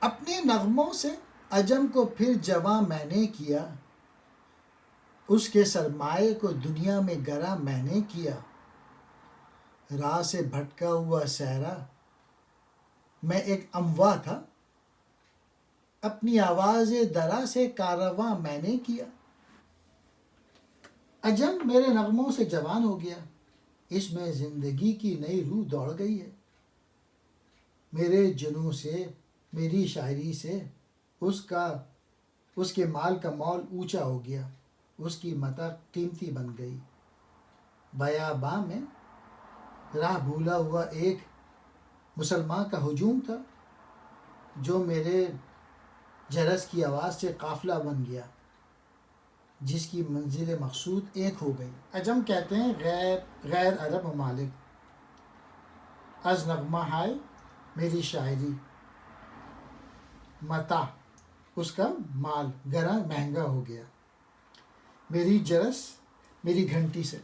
اپنے نغموں سے عجم کو پھر جواں میں نے کیا، اس کے سرمائے کو دنیا میں گرا میں نے کیا۔ راہ سے بھٹکا ہوا سیرا میں ایک امواہ تھا، اپنی آواز درا سے کارواں میں نے کیا۔ عجم میرے نغموں سے جوان ہو گیا، اس میں زندگی کی نئی روح دوڑ گئی ہے۔ میرے جنوں سے، میری شاعری سے اس کے مال کا مول اونچا ہو گیا، اس کی متاع قیمتی بن گئی۔ بیاباں میں راہ بھولا ہوا ایک مسلمان کا ہجوم تھا، جو میرے جرس کی آواز سے قافلہ بن گیا، جس کی منزل مقصود ایک ہو گئی۔ عجم کہتے ہیں غیر عرب ممالک۔ از نغمہ ہائے میری شاعری، متاع اس کا مال گراں مہنگا ہو گیا، میری جرس میری گھنٹی سے